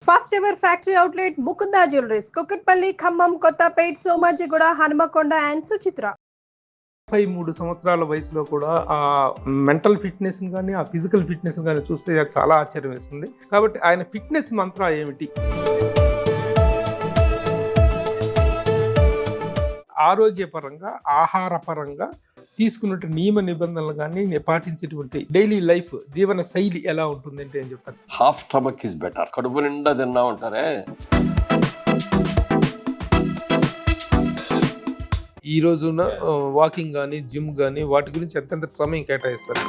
First ever factory outlet Mukunda jewelleries Kukatpally, Khammam, Kothapet, Somajiguda, Hanamkonda and Suchitra. 53 సంవత్సరాల వయసులో కూడా ఆ మెంటల్ ఫిట్నెస్ కానీ ఆ ఫిజికల్ ఫిట్నెస్ కానీ చూస్తే అది చాలా ఆశ్చర్యం వేస్తుంది. కాబట్టి ఆయన ఫిట్నెస్ మంత్ర ఏమిటి? ఆరోగ్యపరంగా, ఆహారపరంగా తీసుకున్నట్టు నియమ నిబంధనలు కానీ పాటించేటువంటి డైలీ లైఫ్ జీవన శైలి ఎలా ఉంటుంది అంటే ఏం చెప్తారు? Half stomach is better. కడుపు నిండా తిన్నా ఉంటారే. ఈ రోజున వాకింగ్ కానీ జిమ్ కానీ వాటి గురించి ఎంతెంత సమయం కేటాయిస్తారు?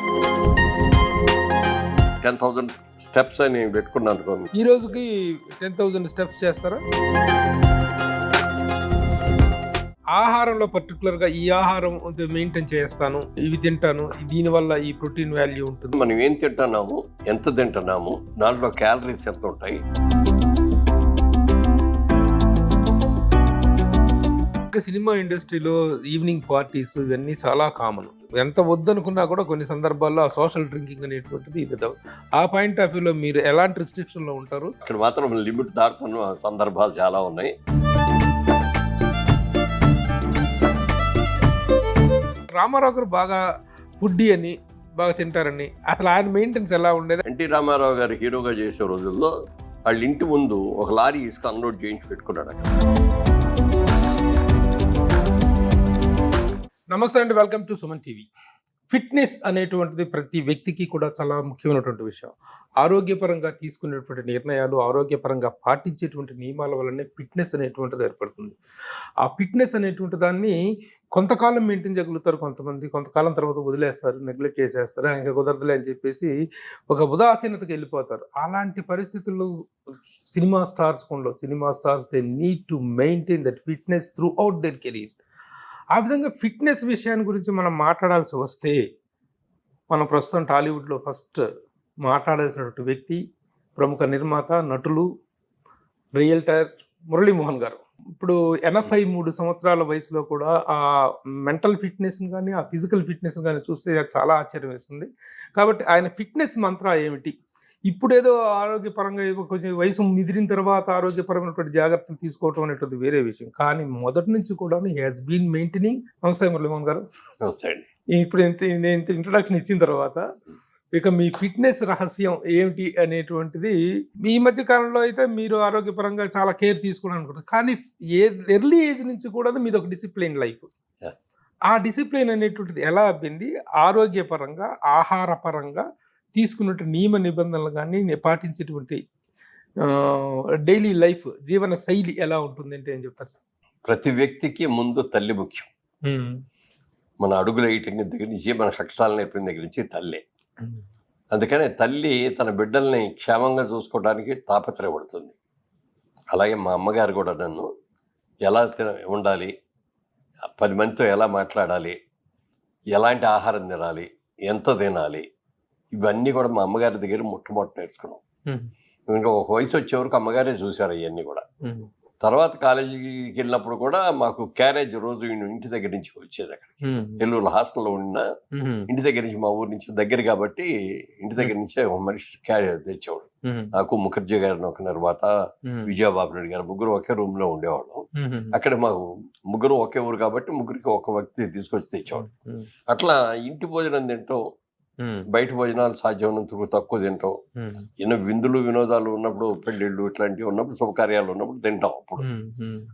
10,000 స్టెప్స్ అని పెట్టుకున్నాను. ఈ రోజుకి 10,000 స్టెప్స్ చేస్తారా? ఆహారంలో పర్టికులర్గా ఈ ఆహారం మెయింటైన్ చేస్తాను, ఇవి తింటాను, దీనివల్ల ఈ ప్రోటీన్ వాల్యూ ఉంటుంది. మనం ఏం తింటున్నాము, ఎంత తింటున్నాము, దాంట్లో క్యాలరీస్ ఎంత ఉంటాయి. సినిమా ఇండస్ట్రీలో ఈవినింగ్ పార్టీస్ ఇవన్నీ చాలా కామన్. ఎంత వద్దనుకున్నా కూడా కొన్ని సందర్భాల్లో ఆ సోషల్ డ్రింకింగ్ అనేటువంటిది ఇది. ఆ పాయింట్ ఆఫ్ వ్యూలో మీరు ఎలాంటి రిస్ట్రిక్షన్లో ఉంటారు? ఇక్కడ మాత్రం లిమిట్ దాటుతున్న సందర్భాలు చాలా ఉన్నాయి. రామారావు గారు బాగా ఫుడ్డీ అని, బాగా తింటారని, అసలు ఆయన మెయింటెనెన్స్ ఎలా ఉండేది? ఎన్టీ రామారావు గారు హీరోగా చేసే రోజుల్లో వాళ్ళ ఇంటి ముందు ఒక లారీ ఇసుక అన్లోడ్ చేయించి పెట్టుకున్నాడు అక్కడ. నమస్తే అండి, welcome to Suman TV. Fitness అనేటువంటిది ప్రతి వ్యక్తికి కూడా చాలా ముఖ్యమైనటువంటి విషయం. ఆరోగ్యపరంగా తీసుకునేటువంటి నిర్ణయాలు, ఆరోగ్యపరంగా పాటించేటువంటి నియమాల వల్లనే ఫిట్నెస్ అనేటువంటిది ఏర్పడుతుంది. ఆ ఫిట్నెస్ అనేటువంటి దాన్ని కొంతకాలం మెయింటైన్ చేయగలుగుతారు కొంతమంది, కొంతకాలం తర్వాత వదిలేస్తారు, నెగ్లెక్ట్ చేసేస్తారు, ఇంకా కుదరదులే అని చెప్పేసి ఒక ఉదాసీనతకి వెళ్ళిపోతారు. అలాంటి పరిస్థితుల్లో cinema stars they need to maintain that fitness throughout their career. ఆ విధంగా ఫిట్నెస్ విషయాన్ని గురించి మనం మాట్లాడాల్సి వస్తే, మనం ప్రస్తుతం టాలీవుడ్లో ఫస్ట్ మాట్లాడాల్సినటువంటి వ్యక్తి ప్రముఖ నిర్మాత, నటులు, రియల్టర్ మురళీమోహన్ గారు. ఇప్పుడు 83 సంవత్సరాల వయసులో కూడా ఆ మెంటల్ ఫిట్నెస్ కానీ ఆ ఫిజికల్ ఫిట్నెస్ కానీ చూస్తే అది చాలా ఆశ్చర్యం వేస్తుంది. కాబట్టి ఆయన ఫిట్నెస్ మంత్ర ఏమిటి? ఇప్పుడేదో ఆరోగ్యపరంగా కొంచెం వయసు మిదిరిన తర్వాత ఆరోగ్యపరమైనటువంటి జాగ్రత్తలు తీసుకోవటం అనేటువంటి వేరే విషయం. కానీ మొదటి నుంచి కూడా హీ హాస్ బీన్ మెయింటైనింగ్. నమస్తే మురళీమోహన్ గారు. నమస్తే అండి. ఇప్పుడు నేను ఇంట్రడక్షన్ ఇచ్చిన తర్వాత ఇక మీ ఫిట్నెస్ రహస్యం ఏమిటి అనేటువంటిది, ఈ మధ్య కాలంలో అయితే మీరు ఆరోగ్యపరంగా చాలా కేర్ తీసుకోవడం అనుకుంటారు, కానీ ఎర్లీ ఏజ్ నుంచి కూడా మీది ఒక డిసిప్లిన్ లైఫ్. ఆ డిసిప్లిన్ అనేటువంటిది ఎలా అబ్బింది? ఆరోగ్యపరంగా, ఆహారపరంగా తీసుకున్నట్టు నియమ నిబంధనలు కానీ పాటించేటువంటి డైలీ లైఫ్ జీవన శైలి ఎలా ఉంటుంది అంటే ఏం చెప్తారు సార్? ప్రతి వ్యక్తికి ముందు తల్లి ముఖ్యం. మన అడుగులు వేయటం దగ్గర నుంచి, మన కష్టాలు నేర్పిన దగ్గర నుంచి తల్లే. అందుకనే తల్లి తన బిడ్డల్ని క్షేమంగా చూసుకోవడానికి తాపత్రయపడుతుంది. అలాగే మా అమ్మగారు కూడా నన్ను ఎలా ఉండాలి, 10 మందితో ఎలా మాట్లాడాలి, ఎలాంటి ఆహారం తినాలి, ఎంత తినాలి, ఇవన్నీ కూడా మా అమ్మగారి దగ్గర మొట్టమొదటి నేర్చుకున్నాం. ఇంకా ఒక వయసు వచ్చే వరకు అమ్మగారే చూశారు ఇవన్నీ కూడా. తర్వాత కాలేజీకి వెళ్ళినప్పుడు కూడా మాకు క్యారేజ్ రోజు ఇంటి దగ్గర నుంచి వచ్చేది. అక్కడికి నెల్లూరు హాస్టల్లో ఉన్న ఇంటి దగ్గర నుంచి, మా ఊరు నుంచి దగ్గర కాబట్టి ఇంటి దగ్గర నుంచే ఒక మనిషి క్యారేజ్ తెచ్చేవాడు. నాకు ముఖర్జీ గారిని ఒక నిర్మాత, విజయబాబు నాయుడు గారు, ముగ్గురు ఒకే రూమ్ లో ఉండేవాళ్ళం. అక్కడ మాకు ముగ్గురు ఒకే ఊరు కాబట్టి ముగ్గురికి ఒక వ్యక్తి తీసుకొచ్చి తెచ్చేవాడు. అట్లా ఇంటి భోజనం తింటాం, బయట భోజనాలు సాధ్యమైనంత తక్కువ తింటాం. ఎన్నో విందులు వినోదాలు ఉన్నప్పుడు, పెళ్ళిళ్ళు ఇట్లాంటివి ఉన్నప్పుడు, శుభకార్యాలు ఉన్నప్పుడు తింటాం.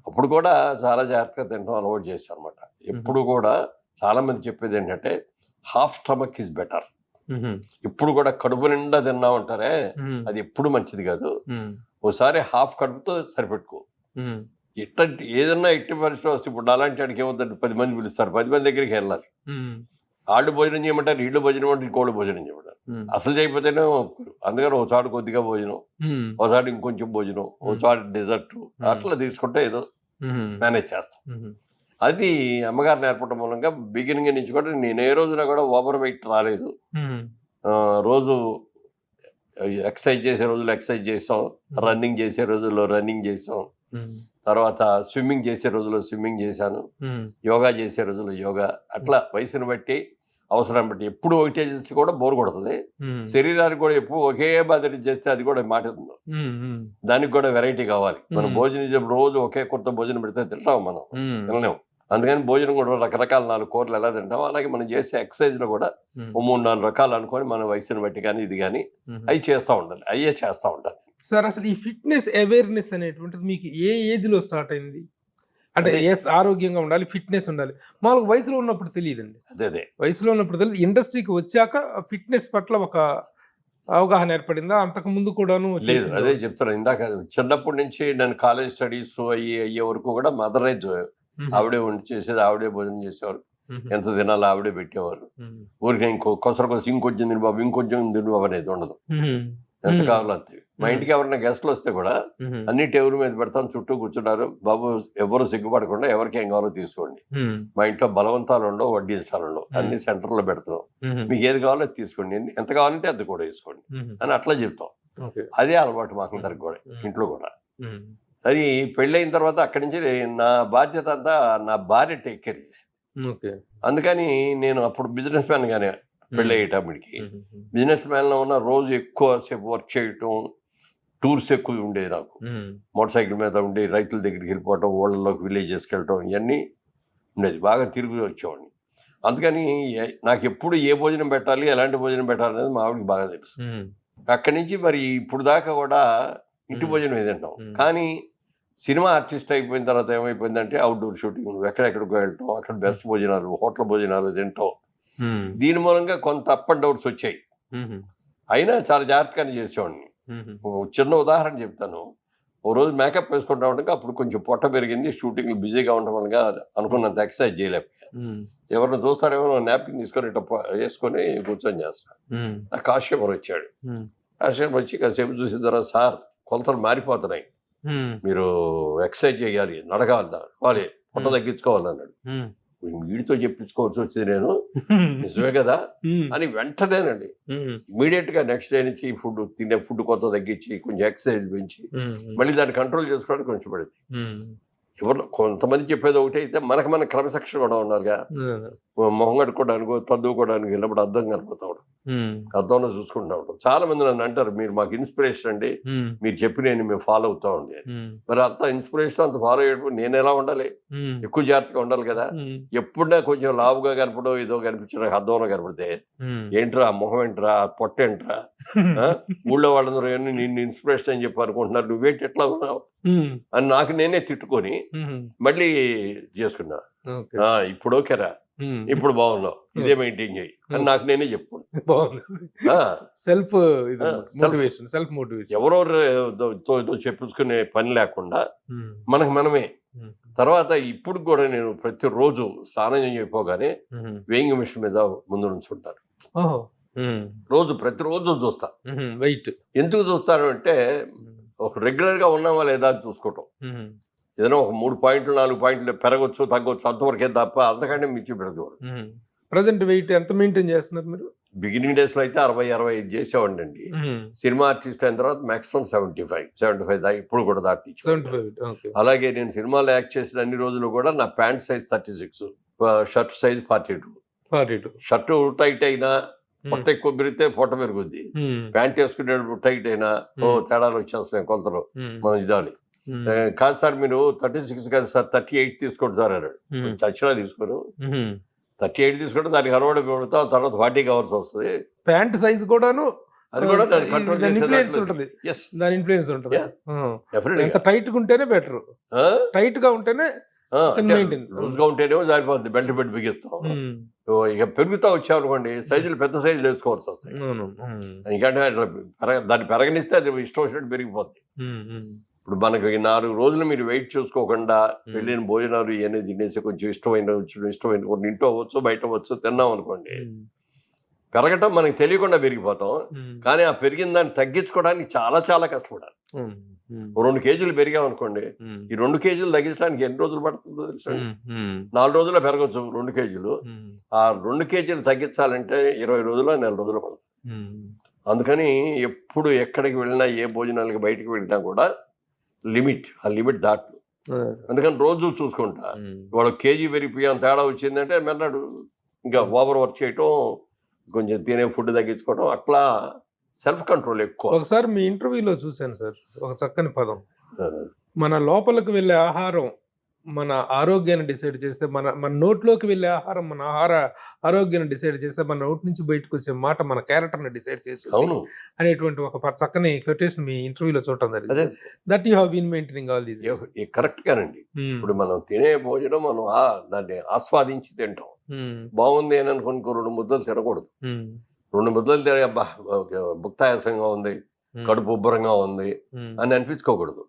అప్పుడు కూడా చాలా జాగ్రత్తగా తింటాం అలవాటు చేశాం అనమాట. ఎప్పుడు కూడా చాలా మంది చెప్పేది ఏంటంటే హాఫ్ స్టమక్ ఇస్ బెటర్. ఇప్పుడు కూడా కడుపు నిండా తిన్నా ఉంటారే, అది ఎప్పుడు మంచిది కాదు. ఓసారి హాఫ్ కడుపుతో సరిపెట్టుకో. ఏదన్నా ఎట్టి పరిస్థితి వస్తే, ఇప్పుడు అలాంటి వాడికి ఏమవుతుంది, 10 మంది పిలుస్తారు, 10 మంది దగ్గరికి వెళ్ళాలి. వాళ్ళు భోజనం చేయమంటారు, వీళ్ళు భోజనం అంటే ఇంకోళ్ళు భోజనం చేయమంటారు. అసలు చేయకపోతేనే ఒప్పుకోరు. అందుకని ఒకసారి కొద్దిగా భోజనం, ఒకసారి ఇంకొంచెం భోజనం, ఒకసారి డెజర్ట్, అట్లా తీసుకుంటే ఏదో మేనేజ్ చేస్తాం. అది అమ్మగారు నేర్పడం మూలంగా బిగినింగ్ నుంచి కూడా నేను ఏ రోజున కూడా ఓవర్ వెయిట్ రాలేదు. రోజు ఎక్సర్సైజ్ చేసే రోజులు ఎక్సర్సైజ్ చేసాం, రన్నింగ్ చేసే రోజుల్లో రన్నింగ్ చేసాం, తర్వాత స్విమ్మింగ్ చేసే రోజుల్లో స్విమ్మింగ్ చేశాను, యోగా చేసే రోజుల్లో యోగా. అట్లా వయసును బట్టి అవసరం బట్టి ఎప్పుడు ఒకటే చేస్తే కూడా బోర్ కొడుతుంది. శరీరానికి కూడా ఎప్పుడు ఒకే మాదిరి చేస్తే అది కూడా మాట దానికి కూడా వెరైటీ కావాలి. మనం భోజనం రోజు ఒకే కొత్త భోజనం పెడితే తింటాం, మనం తినలేము. అందుకని భోజనం కూడా రకరకాల 4 కూరలు ఎలా తింటాం అలాగే మనం చేసే ఎక్సర్సైజ్ లో కూడా 3-4 రకాలు అనుకొని మన వయసుని బట్టి కానీ ఇది కానీ అవి చేస్తూ ఉండాలి, అయ్యే చేస్తూ ఉండాలి. సార్ అసలు ఈ ఫిట్నెస్ అవేర్నెస్ అనేటువంటిది మీకు ఏ ఏజ్ లో స్టార్ట్ అయింది? అంటే ఆరోగ్యంగా ఉండాలి, ఫిట్నెస్ ఉండాలి. మామూలుగా వయసులో ఉన్నప్పుడు తెలియదండి. అదే వయసులో ఉన్నప్పుడు తెలియదు. ఇండస్ట్రీకి వచ్చాక ఫిట్నెస్ పట్ల ఒక అవగాహన ఏర్పడిందా? అంతకు ముందు కూడాను లేదు. అదే చెప్తాను ఇందాక, చిన్నప్పటి నుంచి నేను కాలేజ్ స్టడీస్ అయ్యే వరకు కూడా మదర్ ఆవిడే వండి చేసేది, ఆవిడే భోజనం చేసేవారు. ఎంత తినాలో ఆవిడే పెట్టేవారు. ఊరికి కొసరు ఇంకొంచెం తిని బాబు ఇంకొంచెం తిని బాబు అనేది ఉండదు. ఎంత కావాలో అంతే. మా ఇంటికి ఎవరైనా గెస్ట్లు వస్తే కూడా అన్ని టేబుల్ మీద పెడతాను, చుట్టూ కూర్చున్నారు. బాబు ఎవరు సిగ్గుపడకుండా ఎవరికి ఏం కావాలో తీసుకోండి. మా ఇంట్లో బలవంతాలు ఉండవు, వడ్డీస్తాలు ఉండవు, అన్ని సెంటర్లో పెడతాం. మీకు ఏది కావాలో అది తీసుకోండి, ఎంత కావాలంటే అది కూడా తీసుకోండి అని అట్లా చెప్తాం. అదే అలవాటు మాకు అందరికి కూడా, ఇంట్లో కూడా. అది పెళ్ళైన తర్వాత అక్కడి నుంచి నా బాధ్యత అంతా నా భార్య టేక్ కేర్ చేసింది. అందుకని నేను అప్పుడు బిజినెస్ మ్యాన్ గానే పెళ్ళి అయ్యేటప్పటికి బిజినెస్ మ్యాన్ లో ఉన్న రోజు ఎక్కువ సేపు వర్క్ చేయటం, టూర్స్ ఎక్కువ ఉండేది నాకు. మోటార్ సైకిల్ మీద ఉండి రైతుల దగ్గరికి వెళ్ళిపోవటం, ఊళ్ళలోకి విలేజెస్కి వెళ్ళటం ఇవన్నీ ఉండేది. బాగా తిరిగి వచ్చేవాడిని. అందుకని నాకు ఎప్పుడు ఏ భోజనం పెట్టాలి, ఎలాంటి భోజనం పెట్టాలి అనేది మా ఆవిడకి బాగా తెలుసు. అక్కడి నుంచి మరి ఇప్పుడు దాకా కూడా ఇంటి భోజనం తింటాం. కానీ సినిమా ఆర్టిస్ట్ అయిపోయిన తర్వాత ఏమైపోయిందంటే అవుట్డోర్ షూటింగ్, ఎక్కడెక్కడికి వెళ్ళటం, అక్కడ బెస్ట్ భోజనాలు, హోటల్ భోజనాలు తింటాం. దీని మూలంగా కొంత అప్ అండ్ డౌన్స్ వచ్చాయి. అయినా చాలా జాగ్రత్తగానే చేసేవాడిని. చిన్న ఉదాహరణ చెప్తాను. ఓ రోజు మేకప్ వేసుకుంటా ఉండగా అప్పుడు కొంచెం పొట్ట పెరిగింది, షూటింగ్ బిజీగా ఉండటం వల్ల అనుకున్నంత ఎక్సర్సైజ్ చేయలేకపోయా. ఎవరిని చూస్తారేమో నాప్కిన్ తీసుకొని ఇట్లా వేసుకొని కూర్చొని చేస్తాను. ఆ కాశ్యపర్ వచ్చాడు. కాశ్యపర్ వచ్చి కాసేపు చూసిన తర్వాత, సార్ కొలతలు మారిపోతున్నాయి, మీరు ఎక్సర్సైజ్ చేయాలి, నడగాలి, వాళ్ళు పొట్ట తగ్గించుకోవాలి అన్నాడు. వీడితో చెప్పించుకోవాల్సి వచ్చింది నేను, నిజమే కదా అని వెంటనేనండి ఇమీడియట్ గా నెక్స్ట్ డే నుంచి తినే ఫుడ్ కొత్త తగ్గించి కొంచెం ఎక్సర్సైజ్ పెంచి మళ్ళీ దాన్ని కంట్రోల్ చేసుకోవడానికి కొంచెం పడింది. ఎవరు కొంతమంది చెప్పేది ఒకటి అయితే మన క్రమశిక్షణ కూడా ఉండాలిగా. మొహం కట్టుకోవడానికి చదువుకోవడానికి వెళ్ళినప్పుడు అర్థం కనపడతా ఉంటాం, అర్థంలో చూసుకుంటా ఉంటాం. చాలా మంది నన్ను అంటారు, మీరు మాకు ఇన్స్పిరేషన్ అండి, మీరు చెప్పి మేము ఫాలో అవుతా ఉంది. మరి అంత ఇన్స్పిరేషన్ అంత ఫాలో అయ్యేటప్పుడు నేను ఎలా ఉండాలి? ఎక్కువ జాగ్రత్తగా ఉండాలి కదా. ఎప్పుడైనా కొంచెం లావుగా కనపడో ఏదో కనిపించడం అర్థంలో కనపడితే ఏంట్రా మొహం ఏంట్రా పొట్ట ఏంట్రా, ఊళ్ళో వాళ్ళందరూ నిన్ను ఇన్స్పిరేషన్ అని చెప్పి అనుకుంటున్నారు, నువ్వేంటి ఎట్లా ఉన్నావు అని నాకు నేనే తిట్టుకొని మళ్ళీ చేసుకున్నా. ఇప్పుడు ఓకేరా, ఇప్పుడు బాగున్నావు, ఇదే మెయింటైన్ చేయి అని నాకు నేనే చెప్పుకున్నా. ఎవరో చెప్పుకునే పని లేకుండా మనకు మనమే. తర్వాత ఇప్పుడు కూడా నేను ప్రతిరోజు స్నానం చేయపోగానే వేయింగ్ మిషన్ మీద ముందు నుంచుంటాను. ప్రతిరోజు చూస్తా. వెయిట్ ఎందుకు చూస్తాను అంటే ఒక రెగ్యులర్ గా ఉన్నామా లేదా అని చూసుకోవటం. ఏదైనా ఒక 3 పాయింట్లు 4 పాయింట్లు పెరగొచ్చు తగ్గొచ్చు అంతవరకే తప్ప అంతకంటే మించి పెరగదు. ప్రజెంట్ వెయిట్ ఎంత మెయింటైన్ చేస్తున్నారు మీరు? బిగినింగ్ డేస్ లో అయితే 60-65 చేసేవాడి అండి. సినిమా ఆర్టిస్ట్ అయిన తర్వాత మాక్సిమం 75 దాకా ఇప్పుడు కూడా దాటి. అలాగే నేను సినిమాలో యాక్ట్ చేసిన అన్ని రోజులు కూడా నా pant size 36, shirt size 42. Shirt tight అయినా పొట్ట ఎక్కువ పెరిగితే పొట్ట పెరుగుద్ది, ప్యాంట్ వేసుకునేటప్పుడు టైట్ అయినా తేడాలు వచ్చేస్తున్నాయి కొలతలు. మనం ఇదాలి కాదు సార్, మీరు 36 కాదు సార్ 38 తీసుకోండి సార్ అన్నాడు. చచ్చినా తీసుకోను, 38 తీసుకుంటే దానికి అలవాటు పెడతాం, తర్వాత 40 కావాల్సి వస్తుంది. ప్యాంట్ సైజ్ కూడాను అది కూడా కంట్రోల్ ఉంటుంది. దాని ఇన్ఫ్లుయెన్స్ ఉంటుంది. ఎంత టైట్ గా ఉంటేనే బెటర్, టైట్ గా ఉంటేనే లూజ్ గా ఉంటేనేమో జారిపోతుంది, బెల్ట్ పెట్టి బిగిస్తాం. ఇక పెరుగుతా వచ్చావు అనుకోండి సైజులు పెద్ద సైజులు వేసుకోవాల్సి వస్తాయి. ఎందుకంటే దాన్ని పెరగనిస్తే అది ఇష్టం వచ్చినట్టు పెరిగిపోతుంది. ఇప్పుడు మనకి 4 రోజులు మీరు వెయిట్ చూసుకోకుండా వెళ్ళిన భోజనాలు ఇవన్నీ తినేసి కొంచెం ఇష్టమైన కొన్ని ఇంట్లో అవ్వచ్చు బయట అవ్వచ్చు తిన్నాం అనుకోండి, పెరగటం మనకి తెలియకుండా పెరిగిపోతాం. కానీ ఆ పెరిగిన దాన్ని తగ్గించుకోవడానికి చాలా చాలా కష్టపడాలి. 2 కేజీలు పెరిగాం అనుకోండి, ఈ 2 కేజీలు తగ్గించడానికి ఎన్ని రోజులు పడుతుందో తెలుసా? 4 రోజుల్లో పెరగచ్చు 2 కేజీలు. ఆ 2 కేజీలు తగ్గించాలంటే 20 రోజులు 4 రోజులు పడుతుంది. అందుకని ఎప్పుడు ఎక్కడికి వెళ్ళినా ఏ భోజనాలకి బయటకు వెళ్ళినా కూడా ఆ లిమిట్ దాటు. అందుకని రోజు చూసుకుంటా, ఇవాళ కేజీ పెరిగిపోయాం తేడా వచ్చిందంటే మెన్నాడు ఇంకా ఓవర్ వర్క్ చేయటం, కొంచెం తినే ఫుడ్ తగ్గించుకోవడం, అట్లా సెల్ఫ్ కంట్రోల్ ఎక్కువ. ఒకసారి మీ ఇంటర్వ్యూలో చూశాను సార్ ఒక చక్కని పదం, ఆ, మన లోపలికి వెళ్ళే ఆహారం మన ఆరోగ్యాన్ని డిసైడ్ చేస్తే, మన నోట్లోకి వెళ్ళే ఆహారం మన ఆరోగ్యాన్ని డిసైడ్ చేస్తే, మన నోటి నుంచి బయటకు వచ్చే మాట మన క్యారెక్టర్ని డిసైడ్ చేసి అవును, అనేటువంటి ఒక చక్కని కొటేషన్ మీ ఇంటర్వ్యూలో చూడటం జరిగింది. అదే that you have been maintaining all these. Correct గానండి. ఇప్పుడు మనం తినే భోజనం మనం దాన్ని ఆస్వాదించి తింటాం. బాగుంది అని అనుకుని 2 ముద్దలు తినకూడదు. 2 ముద్దలు తినే అబ్బా భుక్తాయాసంగా ఉంది, కడుపు ఉబ్బరంగా ఉంది అని అనిపించుకోకూడదు.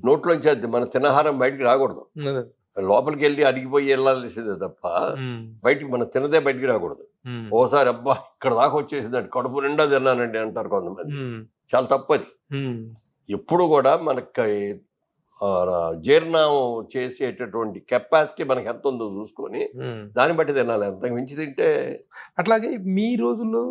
నోట్లోంచి అది మన తినహారం బయటికి రాకూడదు, లోపలికి వెళ్ళి అడిగిపోయి వెళ్ళాల్సిందే తప్ప బయటికి మనం తినదే బయటికి రాకూడదు. ఓసారి అబ్బా ఇక్కడ దాకా వచ్చేసిందండి, కడుపు నిండా తిన్నానండి అంటారు కొంతమంది. చాలా తప్పది. ఎప్పుడు కూడా మనకి జీర్ణం చేసేటటువంటి కెపాసిటీ మనకి ఎంత ఉందో చూసుకొని దాన్ని బట్టి తినాలి. అంత మించి తింటే. అట్లాగే మీ రోజుల్లో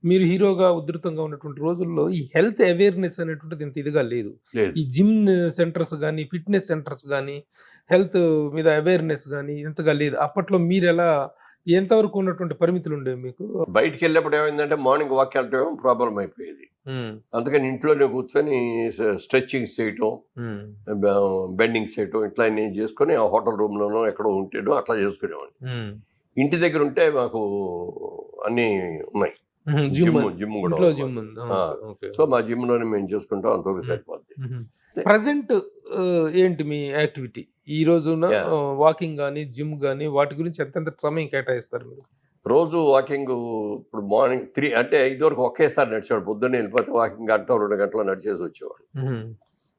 మీరు హీరోగా ఉధృతంగా ఉన్నటువంటి రోజుల్లో ఈ హెల్త్ అవేర్నెస్ అనేటువంటిది ఇంత ఇదిగా లేదు. ఈ జిమ్ సెంటర్స్ కానీ, ఫిట్నెస్ సెంటర్స్ కానీ, హెల్త్ మీద అవేర్నెస్ కానీ ఇంతగా లేదు. అప్పట్లో మీరు ఎలా, ఎంతవరకు ఉన్నటువంటి పరిమితులు ఉండేవి మీకు? బయటికి వెళ్ళినప్పుడు ఏమైందంటే మార్నింగ్ వాక్ వెళ్ళటం ప్రాబ్లం అయిపోయేది. అందుకని ఇంట్లోనే కూర్చొని స్ట్రెచ్చింగ్స్ చేయటం, బెండింగ్స్ చేయటం, ఇట్లా అన్ని చేసుకొని ఆ హోటల్ రూమ్ లోనో ఎక్కడో ఉంటేనో అట్లా చేసుకునేవాడిని. ఇంటి దగ్గర ఉంటే మాకు అన్ని ఉన్నాయి, జిమ్ కూడా. సో మా జిమ్ లోనే మేము చేసుకుంటాం, అంతవరకు సరిపోద్ది. ప్రజెంట్ ఏంటి మీ యాక్టివిటీ ఈ రోజున? వాకింగ్ కానీ, జిమ్ కానీ, వాటి గురించి ఎంత సమయం కేటాయిస్తారు మీరు? రోజు వాకింగ్ ఇప్పుడు మార్నింగ్ 3 అంటే ఇదివరకు ఒకేసారి నడిచేవాడు. పొద్దున్నే వెళ్ళిపోతే వాకింగ్ 1-2 గంటలు నడిచేసి వచ్చేవాడు.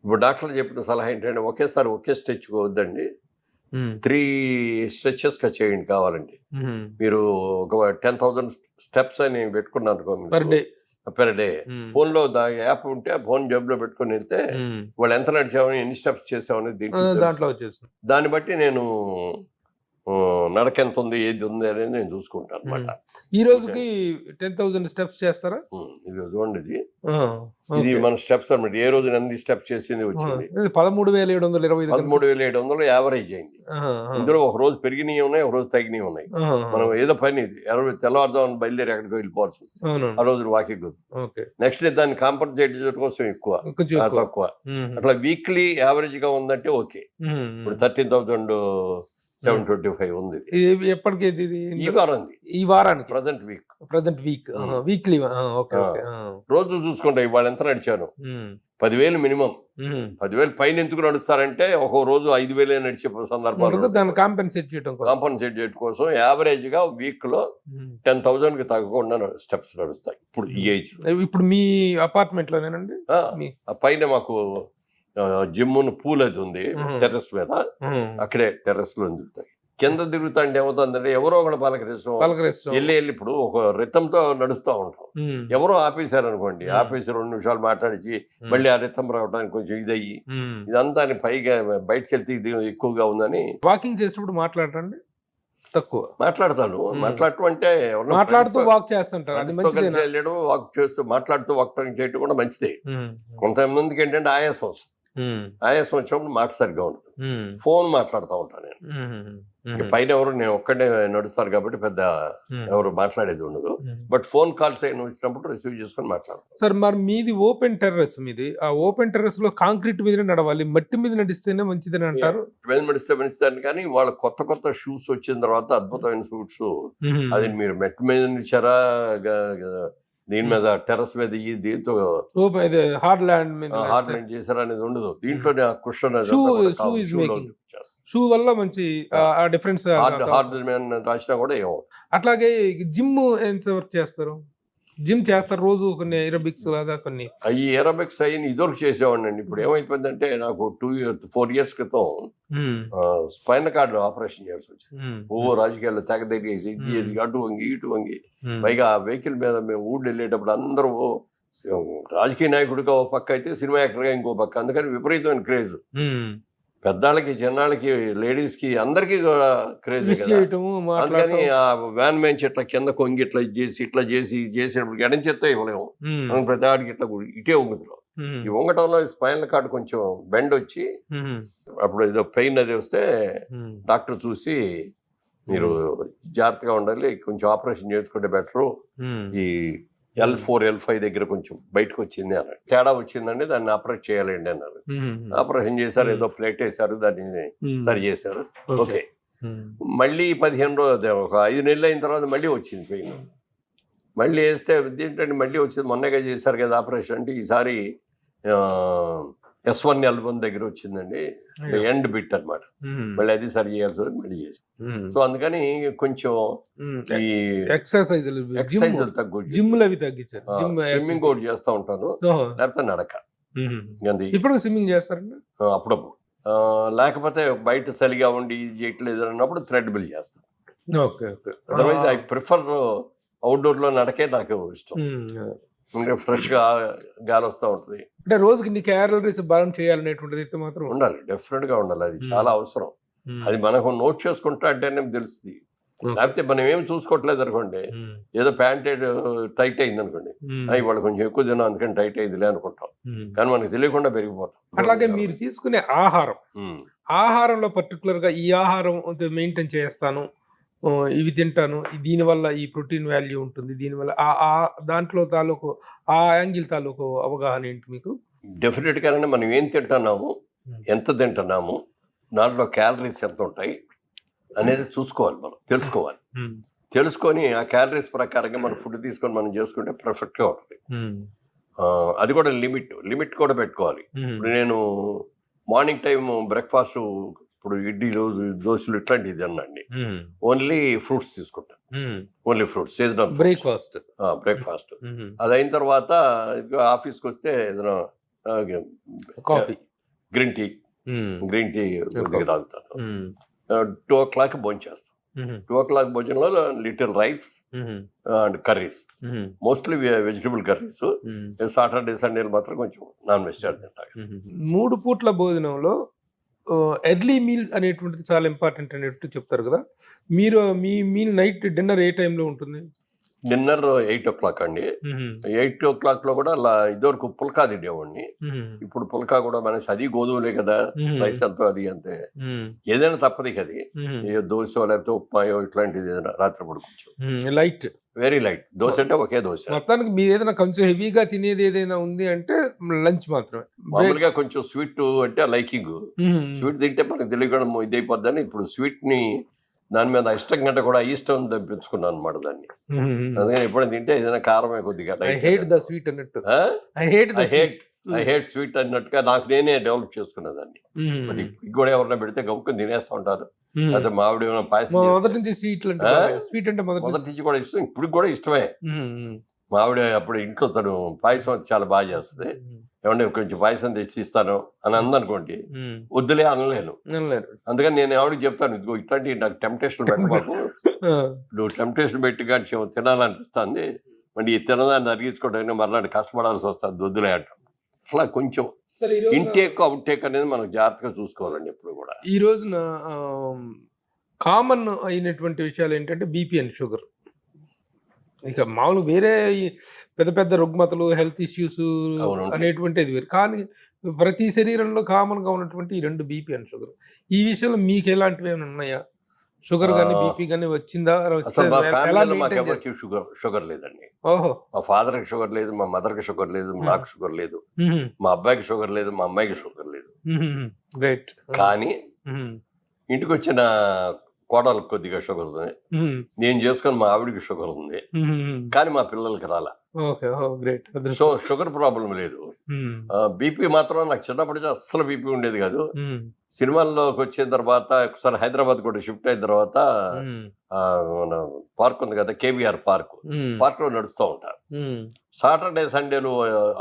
ఇప్పుడు డాక్టర్ చెప్పిన సలహా ఏంటంటే ఒకేసారి ఒకే స్ట్రెచ్ వద్దండి, 3 స్ట్రెచెస్ చేయండి కావాలండి. మీరు ఒక 10,000 స్టెప్స్ అని పెట్టుకున్నాను పర్ డే. ఫోన్ లో యాప్ ఉంటే ఫోన్ జేబులో పెట్టుకుని వెళ్తే వాళ్ళు ఎంత నడిచామని, ఎన్ని స్టెప్స్ చేసామని దాంట్లో వచ్చేస్తుంది. దాన్ని బట్టి నేను నడక ఎంత ఉంది, ఏది ఉంది అనేది నేను చూసుకుంటాను అనమాట. ఈ రోజుకి 10,000 స్టెప్స్ చేస్తారా? ఇది చూడండి, ఇది మన స్టెప్స్ అనమాట. ఏ రోజు ఎన్ని స్టెప్స్ చేసింది వచ్చింది 13,725. 13,700 యావరేజ్ అయింది. ఇందులో ఒక రోజు పెరిగినవి ఉన్నాయి, ఒక రోజు తగ్గినవి ఉన్నాయి. మనం ఏదో పని తెల్లవారుదామని బయలుదేరి ఎక్కడికి వెళ్ళిపోవాల్సి వస్తుంది, ఆ రోజు వాకింగ్. నెక్స్ట్ దాన్ని కాంపన్సేట్ చేయడం కోసం ఎక్కువ తక్కువ, అట్లా వీక్లీ యావరేజ్ గా ఉందంటే ఓకే. ఇప్పుడు 13,725 ఉంది. ఎప్పటికి? ఈ వారానికి ప్రజెంట్ వీక్ వీక్లీ. రోజు చూసుకుంటా ఇవాళ ఎంత నడిచాను. 10,000 మినిమం. 10,000 పైన ఎందుకు నడుస్తారంటే ఒక రోజు 5,000 నడిచే సందర్భాలు, దాన్ని కాంపెన్సేట్ చేయడం కోసం యావరేజ్ గా వీక్ లో 10,000 కి తగ్గకుండా స్టెప్స్ నడుస్తాయి ఇప్పుడు ఈ ఏజ్. ఇప్పుడు మీ అపార్ట్మెంట్ లోనేనండి? పైన మాకు జిమ్ పూల్ అది ఉంది టెర్రస్ మీద, అక్కడే టెర్రస్ లో తిరుగుతాయి. కింద తిరుగుతా అంటే ఏమవుతుందంటే ఎవరో ఒకటి పలకరిస్తాం, వెళ్ళి ఇప్పుడు ఒక రితంతో నడుస్తూ ఉంటాం. ఎవరో ఆపేశారు అనుకోండి, ఆపేసి 2 నిమిషాలు మాట్లాడిచి మళ్ళీ ఆ రితం రావడానికి కొంచెం ఇదయ్యి ఇదంతా పైగా బయటకు వెళ్తే ఇది ఎక్కువగా ఉందని. వాకింగ్ చేసినప్పుడు మాట్లాడరండి? తక్కువ మాట్లాడతాను. మాట్లాడటం అంటే మాట్లాడుతూ వాక్ చేస్తుంటారు, వెళ్ళడం, వాక్ చేస్తూ మాట్లాడుతూ వాక్ చేయడం కూడా మంచిదే. కొంతమందికి ఏంటంటే ఆయాసం వస్తుంది, ఆయాసం వచ్చినప్పుడు మాట సరిగ్గా ఉంటుంది. ఫోన్ మాట్లాడుతూ ఉంటాను నేను. పైన ఎవరు, నేను ఒక్కడే నడుస్తారు కాబట్టి పెద్ద ఎవరు మాట్లాడేది ఉండదు. బట్ ఫోన్ కాల్స్ అయినా వచ్చినప్పుడు రిసీవ్ చేసుకొని మాట్లాడతాను. సార్ మరి మీది ఓపెన్ టెర్రస్, మీది ఆ ఓపెన్ టెర్రస్ లో కాంక్రీట్ మీద నడవాలి, మట్టి మీద నడిస్తేనే మంచిదని అంటారు. నడిస్తే మంచిదని, కానీ వాళ్ళ కొత్త షూస్ వచ్చిన తర్వాత అద్భుతమైన షూట్స్, అది మీరు మెట్టి మీద నడిచారా, దీని మీద టెర్రస్ మీద దీంతో హార్డ్ ల్యాండ్ చేశారా అనేది ఉండదు. దీంట్లోనే ఆ కుషన్ షూ వల్ల మంచి డిఫరెన్స్ రాసినా కూడా ఏమో. అట్లాగే జిమ్ ఎంత వర్క్ చేస్తారు? జిమ్ చేస్తారు రోజు కొన్ని ఏరోబిక్స్ లాగా కొన్ని. ఈ ఏరోబిక్స్ అయ్యి ఇదివరకు చేసేవాడిని అండి. ఇప్పుడు ఏమైపోయిందంటే నాకు 4 years క్రితం స్పైనల్ కార్డ్ ఆపరేషన్ చేయాల్సి వచ్చింది. రాజకీయాల్లో తెగదెగేసి అటు వంగి ఇటు వంగి, పైగా వెహికల్ మీద మేము ఊళ్ళు వెళ్ళేటప్పుడు అందరూ రాజకీయ నాయకుడిగా ఒక పక్క అయితే సినిమా యాక్టర్గా ఇంకో పక్క, అందుకని విపరీతమైన క్రేజ్. పెద్దాళ్ళకి, చిన్నాళ్ళకి, లేడీస్ కి అందరికీ కూడా క్రేజ్. అందుకని ఆ వ్యాన్ మ్యాన్స్ ఇట్లా కింద కొంగి ఇట్లా చేసేటప్పుడు ఎడం చేత్తో ఇవ్వలేము, ప్రతి ఆడికి ఇట్లా ఇటే వంగుతున్నాం. ఈ వంగటంలో స్పైనల్ కార్డ్ కొంచెం బెండ్ వచ్చి అప్పుడు ఏదో పెయిన్ అది వస్తే డాక్టర్ చూసి మీరు జాగ్రత్తగా ఉండాలి, కొంచెం ఆపరేషన్ చేసుకుంటే బెటరు. ఈ L4, L5 దగ్గర కొంచెం బయటకు వచ్చింది అన్నాడు. తేడా వచ్చిందండి, దాన్ని ఆపరేట్ చేయాలండి అన్నారు. ఆపరేషన్ చేశారు, ఏదో ప్లేట్ వేశారు, దాన్ని సరి చేశారు. ఓకే, మళ్ళీ 15 రోజులు, ఒక 5 నెలలు అయిన తర్వాత మళ్ళీ వచ్చింది పెయిన్. మళ్ళీ వేస్తే ఏంటంటే మళ్ళీ వచ్చింది, మొన్నగా చేశారు కదా ఆపరేషన్ అంటే, ఈసారి S1L1 దగ్గర వచ్చిందండి, ఎండ్ బిట్ అనమాట. మళ్ళీ అది సరి చేయాల్సి మళ్ళీ చేసి. సో అందుకని కొంచెం ఈ ఎక్సర్సైజ్ తగ్గు, జిమ్లు అవి తగ్గించారు. స్విమ్మింగ్ కూడా చేస్తూ ఉంటాను, లేకపోతే నడక. ఇప్పుడు స్విమ్మింగ్ చేస్తారండి అప్పుడప్పుడు, లేకపోతే బయట చలిగా ఉండి చేయట్లేదు అన్నప్పుడు థ్రెడ్మిల్ చేస్తాను. అదర్వైజ్ ఐ ప్రిఫర్ అవుట్డోర్ లో నడకే నాకు ఇష్టం. ఇంకా ఫ్రెష్ గా గాలి వస్తూ ఉంటుంది. అంటే రోజుకి ఇన్ని క్యాలరీస్ బర్న్ చేయాలనేటువంటిది అయితే మాత్రం ఉండాలి, డెఫినెట్ గా ఉండాలి. అది చాలా అవసరం. అది మనకు నోట్ చేసుకుంటా అంటేనే తెలుస్తుంది. లేకపోతే మనం ఏమి చూసుకోవట్లేదు అనుకోండి, ఏదో ప్యాంట్ టైట్ అయింది అనుకోండి, ఇవాళ కొంచెం ఎక్కువ తిన్నాం అందుకని టైట్ అయిందిలే అనుకుంటాం, కానీ మనకు తెలియకుండా పెరిగిపోతాం. అట్లాగే మీరు తీసుకునే ఆహారంలో పర్టికులర్ గా ఈ ఆహారం మెయింటైన్ చేస్తాను, ఇవి తింటాను, దీనివల్ల ఈ ప్రోటీన్ వాల్యూ ఉంటుంది, దీనివల్ల దాంట్లో తాలూకు ఆ యాంగిల్ తాలూకు అవగాహన ఏంటి మీకు? డెఫినెట్ గానే మనం ఏం తింటున్నాము, ఎంత తింటున్నాము, దాంట్లో క్యాలరీస్ ఎంత ఉంటాయి అనేది చూసుకోవాలి, మనం తెలుసుకోవాలి. తెలుసుకొని ఆ క్యాలరీస్ ప్రకారంగా మనం ఫుడ్ తీసుకొని మనం చేసుకుంటే పర్ఫెక్ట్ గా ఉంటుంది. అది కూడా లిమిట్ కూడా పెట్టుకోవాలి. ఇప్పుడు నేను మార్నింగ్ టైం బ్రేక్ఫాస్ట్, ఇప్పుడు ఇడ్లీలు, దోశలు ఇట్లాంటివి తినండి, ఓన్లీ ఫ్రూట్స్ తీసుకుంటాను. Only fruits, seasonal breakfast. అది అయిన తర్వాత ఆఫీస్కి వస్తే ఏదైనా కాఫీ, గ్రీన్ టీ తాగుతాను. 2 o'clock భోజనం చేస్తాను. 2 o'clock భోజనంలో little rice and curries, mostly vegetable curries. Saturday సండేలు మాత్రం కొంచెం నాన్ వెజ్ తింటాను. 3 పూట్ల భోజనంలో ఎర్లీ మీల్ అనేటువంటిది చాలా ఇంపార్టెంట్ అనేట్టు చెప్తారు కదా. మీరు మీ మీల్ నైట్ డిన్నర్ ఏ టైంలో ఉంటుంది? డిన్నర్ 8 o'clock అండి. 8 o'clock లో కూడా ఇదివరకు పుల్కా తినేవాడిని. ఇప్పుడు పుల్కా కూడా మనకి అది గోధుమలే కదా, రైస్ అంతా అది అంతే. ఏదైనా తప్పది అది, ఏ దోశ లేకపోతే ఉప్మాయో ఇట్లాంటిది ఏదైనా రాత్రి పడుకోవచ్చు. Light, very light. దోశ అంటే ఒకే దోశ. మొత్తానికి మీరు ఏదైనా కొంచెం హెవీగా తినేది ఏదైనా ఉంది అంటే లంచ్ మాత్రమే. మామూలుగా కొంచెం స్వీట్ అంటే లైకింగ్, స్వీట్ తింటే మనకు తెలియకుండా ఇదైపోద్దని ఇప్పుడు స్వీట్ ని దాని మీద ఇష్టం కంటే కూడా ఇష్టం తెప్పించుకున్నాను అనమాట దాన్ని. అందుకని ఎప్పుడైనా తింటే ఏదైనా కారమే కొద్దిగా. ఐ హేట్ ద స్వీట్ అన్నట్టు, ఐ హేట్ స్వీట్ అన్నట్టుగా నాకు నేనే డెవలప్ చేసుకున్నదాన్ని. మరి ఇప్పుడు కూడా ఎవరైనా పెడితే గమ్ముకొని తినేస్తూ ఉంటారు. అదే మామిడి పాయసం, మొదటి నుంచి స్వీట్ అంటే మొదటి నుంచి కూడా ఇష్టం, ఇప్పుడు కూడా ఇష్టమే. మావిడ అప్పుడు ఇంట్లో తను పాయసం చాలా బాగా చేస్తుంది. ఏమంటే కొంచెం పాయసం తెచ్చి ఇస్తాను అని అందనుకోండి, వద్దులే అనలేను. అందుకని నేను ఆవిడకి చెప్తాను, ఇదిగో ఇట్లాంటి నాకు టెంప్టేషన్ పెట్టమాకు, నువ్వు టెంప్టేషన్ పెట్టి కానీ తినాలనిపిస్తుంది, మరి ఈ తినదాన్ని అరిగించుకోవడానికి మర్నాడు కష్టపడాల్సి వస్తుంది, వద్దులే అంటాం. అట్లా కొంచెం ఇంటేక్ అవుట్టేక్ అనేది మనం జాగ్రత్తగా చూసుకోవాలండి ఎప్పుడు కూడా. ఈ రోజున కామన్ అయినటువంటి విషయాలు ఏంటంటే బీపీ అండ్ షుగర్. ఇక మామూలు వేరే పెద్ద పెద్ద రుగ్మతలు, హెల్త్ ఇష్యూస్ అనేటువంటిది వేరు, కానీ ప్రతి శరీరంలో కామన్ గా ఉన్నటువంటి ఈ 2 బీపీ అండ్ షుగర్. ఈ విషయంలో మీకు ఎలాంటివి ఏమైనా ఉన్నాయా? షుగర్ గానీ బీపీ గానీ వచ్చిందా? షుగర్ లేదండి. మా ఫాదర్ కి షుగర్ లేదు, మా మదర్ కి షుగర్ లేదు, నాకు షుగర్ లేదు, మా అబ్బాయికి షుగర్ లేదు, మా అమ్మాయికి షుగర్ లేదు. కానీ ఇంటికి వచ్చిన కోడలకు కొద్దిగా షుగర్ ఉంది, నేను చేసుకుని మా ఆవిడికి షుగర్ ఉంది, కానీ మా పిల్లలకి రాలా. సో షుగర్ ప్రాబ్లం లేదు. బీపీ మాత్రం నాకు చిన్నప్పటి అస్సలు బీపీ ఉండేది కాదు. సినిమాల్లోకి వచ్చిన తర్వాత ఒకసారి హైదరాబాద్ కూడా షిఫ్ట్ అయిన తర్వాత మన పార్క్ ఉంది కదా, కేబీఆర్ పార్క్ లో నడుస్తూ ఉంటారు. సాటర్డే సండేలు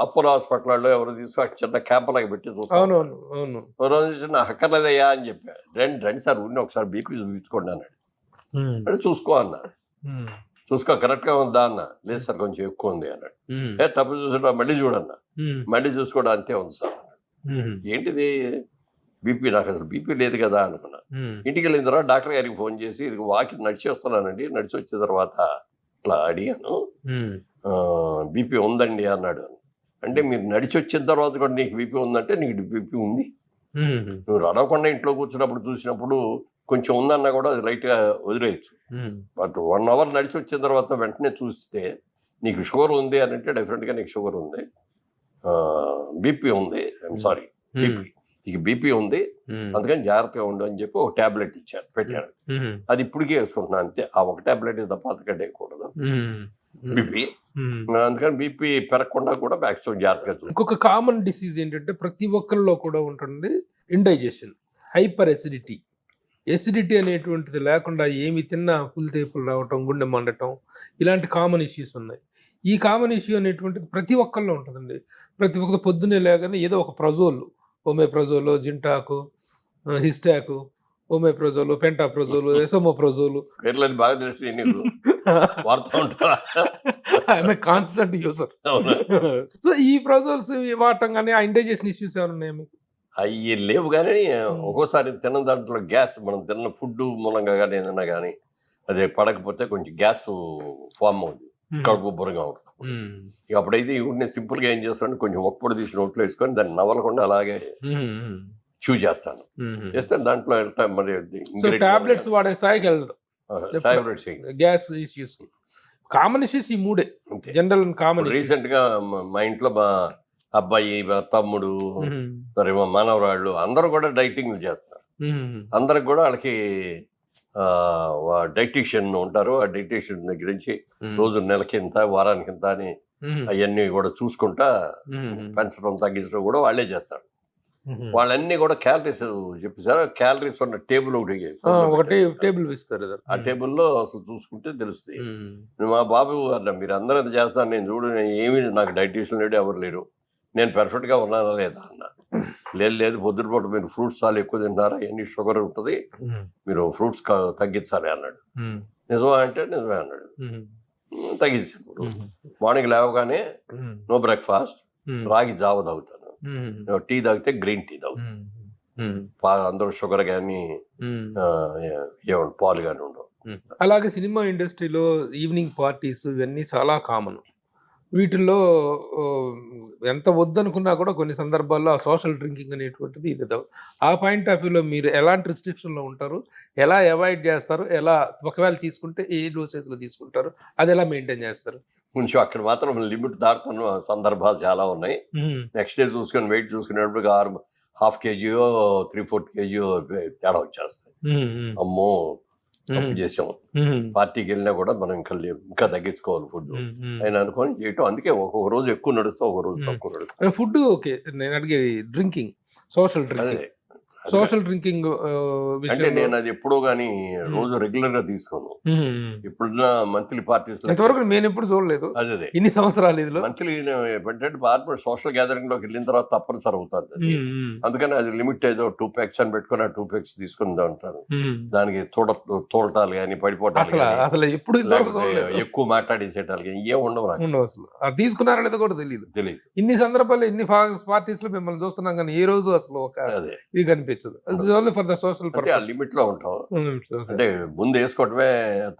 అపోలో హాస్పిటల్లో ఎవరు తీసుకు చిన్న క్యాంప్ లాగా పెట్టి చూస్తాను. నా అక్కర్లేదయ్యా అని చెప్పా, రండి సార్ ఊరిని ఒకసారి బీపీ చూపించుకోండి అన్నాడు. అంటే చూసుకో అన్నాడు. చూసుకో కరెక్ట్ గా ఉందా అన్న, లేదు సార్ కొంచెం ఎక్కువ ఉంది అన్నాడు. తప్పు చూసుకుంటా, మళ్ళీ చూడన్నా, మళ్ళీ చూసుకోవడం అంతే ఉంది సార్. ఏంటిది బీపీ? నాకు అసలు బీపీ లేదు కదా అనుకున్నా. ఇంటికి వెళ్ళిన తర్వాత డాక్టర్ గారికి ఫోన్ చేసి, ఇది వాకింగ్ నడిచి వస్తున్నానండి, నడిచి వచ్చిన తర్వాత ఇట్లా అడిగాను, బీపీ ఉందండి అన్నాడు. అంటే మీరు నడిచి వచ్చిన తర్వాత కూడా నీకు బీపీ ఉందంటే నీకు బీపీ ఉంది, నువ్వు నడవకుండా ఇంట్లో కూర్చున్నప్పుడు చూసినప్పుడు కొంచెం ఉందన్నా కూడా అది లైట్గా వదిలేయచ్చు. బట్ 1 hour నడిచి వచ్చిన తర్వాత వెంటనే చూస్తే నీకు షుగర్ ఉంది అని అంటే డెఫినెట్గా నీకు షుగర్ ఉంది, బీపీ ఉంది, ఐఎమ్ సారీ బీపీ, నీకు బీపీ ఉంది, అందుకని జాగ్రత్తగా ఉండు అని చెప్పి ఒక టాబ్లెట్ ఇచ్చారు, పెట్టారు. అది ఇప్పటికే వేసుకుంటున్నాను అంతే. ఆ ఒక టాబ్లెట్ తప్ప అంతకంటే వేయకూడదు బీపీ. అందుకని బీపీ పెరగకుండా కూడా మ్యాక్సిమం జాగ్రత్తగా చూడు. ఇంకొక కామన్ డిసీజ్ ఏంటంటే ప్రతి ఒక్కరిలో కూడా ఉంటుంది ఇండైజెషన్, హైపర్ ఎసిడిటీ. ఎసిడిటీ అనేటువంటిది లేకుండా ఏమి తిన్నా పులితేపులు రావటం, గుండె మండటం, ఇలాంటి కామన్ ఇష్యూస్ ఉన్నాయి. ఈ కామన్ ఇష్యూ అనేటువంటిది ప్రతి ఒక్కరిలో ఉంటుందండి. ప్రతి ఒక్క పొద్దున్నే లేగానే ఏదో ఒక ప్రజోల్, ఒమేప్రజోలు, జింటాకు, హిస్టాకు, ఒమేప్రజోలు, పెంటాప్రజోలు, ఎసోమోప్రజోలు, పేర్లని బాగా తెలిసి నీకు వాడుతూ ఉంటా. I'm constant user. సో ఈ ప్రజోల్స్ వాడటం కానీ ఆ ఇండైజెషన్ ఇష్యూస్ ఏమైనా ఉన్నాయా మీకు? అవి లేవు, కానీ ఒక్కోసారి తిన్న దాంట్లో గ్యాస్, మనం తిన్న ఫుడ్ మూలంగా కానీ ఏదన్నా కానీ అదే పడకపోతే కొంచెం గ్యాస్ ఫామ్ అవుతుంది, కడుపు బురంగా ఉంటుంది. ఇక అప్పుడైతే ఇవి సింపుల్గా ఏం చేస్తాను, కొంచెం ఒక్కడు తీసి నోట్లో వేసుకొని దాన్ని నవలకుండా అలాగే చూ చేస్తాను. చేస్తే దాంట్లో మరి టాబ్లెట్స్ వాడే స్థాయికి వెళ్ళదు. Tablets gas issues common issues ఈ మూడే జనరల్ కామన్. రీసెంట్ గా మా ఇంట్లో మా అబ్బాయి, మా తమ్ముడు, మరి మా మనవరాళ్ళు అందరూ కూడా డైటింగ్ చేస్తారు. అందరికి కూడా వాళ్ళకి డైటీషియన్ ఉంటారు. ఆ డైటీషియన్ దగ్గర నుంచి రోజు నెలకింత, వారానికింత అని అవన్నీ కూడా చూసుకుంటా పెంచడం తగ్గించడం కూడా వాళ్ళే చేస్తారు. వాళ్ళన్నీ కూడా క్యాలరీస్ చెప్పేసారు. క్యాలరీస్ ఉన్న టేబుల్ ఒకటి టేబుల్ ఇస్తారు. ఆ టేబుల్లో అసలు చూసుకుంటే తెలుస్తుంది. మా బాబు అన్న మీరు అందరూ అది చేస్తాను, నేను చూడు, నేను ఏమీ నాకు డైటీషియన్ లేడు, ఎవరు లేరు, నేను పర్ఫెక్ట్గా ఉన్నానా లేదా అన్న. లేదు పొద్దునపూట మీరు ఫ్రూట్స్ చాలా ఎక్కువ తింటారా, ఎన్ని షుగర్ ఉంటుంది, మీరు ఫ్రూట్స్ తగ్గించాలి అన్నాడు. నిజమా అంటే నిజమే అన్నాడు. తగ్గించాను. మార్నింగ్ లేవగానే నో బ్రేక్ఫాస్ట్, రాగి జావ తాగుతాను, టీ తాగితే గ్రీన్ టీ తాగుతాను, అందరూ షుగర్ కానీ ఏమంటే పాలు కానీ ఉండవు. అలాగే సినిమా ఇండస్ట్రీలో ఈవినింగ్ పార్టీస్ ఇవన్నీ చాలా కామన్. వీటిల్లో ఎంత వద్దనుకున్నా కూడా కొన్ని సందర్భాల్లో ఆ సోషల్ డ్రింకింగ్ అనేటువంటిది ఇది. ఆ పాయింట్ ఆఫ్ వ్యూలో మీరు ఎలాంటి రిస్ట్రిక్షన్లో ఉంటారు, ఎలా అవాయిడ్ చేస్తారు, ఎలా ఒకవేళ తీసుకుంటే ఏ డోసేజ్లో తీసుకుంటారు, అది ఎలా మెయింటైన్ చేస్తారు? కొంచెం అక్కడ మాత్రం లిమిట్ దాటుతున్న సందర్భాలు చాలా ఉన్నాయి. నెక్స్ట్ డే చూసుకొని వెయిట్ చూసుకునేప్పుడు 1/2 kg 3/4 kg తేడా వచ్చేస్తాయి. అమ్మో తప్పు చేసాం, పార్టీకి వెళ్ళినా కూడా మనం ఇంకా తగ్గించుకోవాలి ఫుడ్ అని అనుకొని చేయటం. అందుకే ఒక్కొక్క రోజు ఎక్కువ నడుస్తా, ఒక రోజు తక్కువ నడుస్తా. ఫుడ్ ఓకే, నేను అడిగేది డ్రింకింగ్, సోషల్ డ్రింకింగ్ అంటే నేను అది ఎప్పుడో గానీ రోజు రెగ్యులర్ గా తీసుకోను. ఇప్పుడున్న మంత్లీ పార్టీస్ నేను ఎప్పుడు చూడలేదు. అదే ఇన్ని సంవత్సరాలు మంత్లీ సోషల్ గ్యాదరింగ్ లోకి వెళ్ళిన తర్వాత తప్పనిసరి అవుతుంది అది. అందుకని అది లిమిట్ ఏదో 2 packs అని పెట్టుకుని ఆ 2 packs తీసుకుని ఉంటాను. దానికి తోడటాలు కానీ పడిపోవటాలు అసలు ఎప్పుడు ఎక్కువ మాట్లాడేసేటాలు కానీ ఏం ఉండవు. అసలు తీసుకున్నారో లేదో కూడా తెలియదు. ఇన్ని సందర్భాలు ఇన్ని పార్టీస్ లో మిమ్మల్ని చూస్తున్నాం కానీ ఏ రోజు అసలు ఒక ఇది కనిపించదు. లిమిట్ లో ఉంటాం. అంటే ముందు వేసుకోవటమే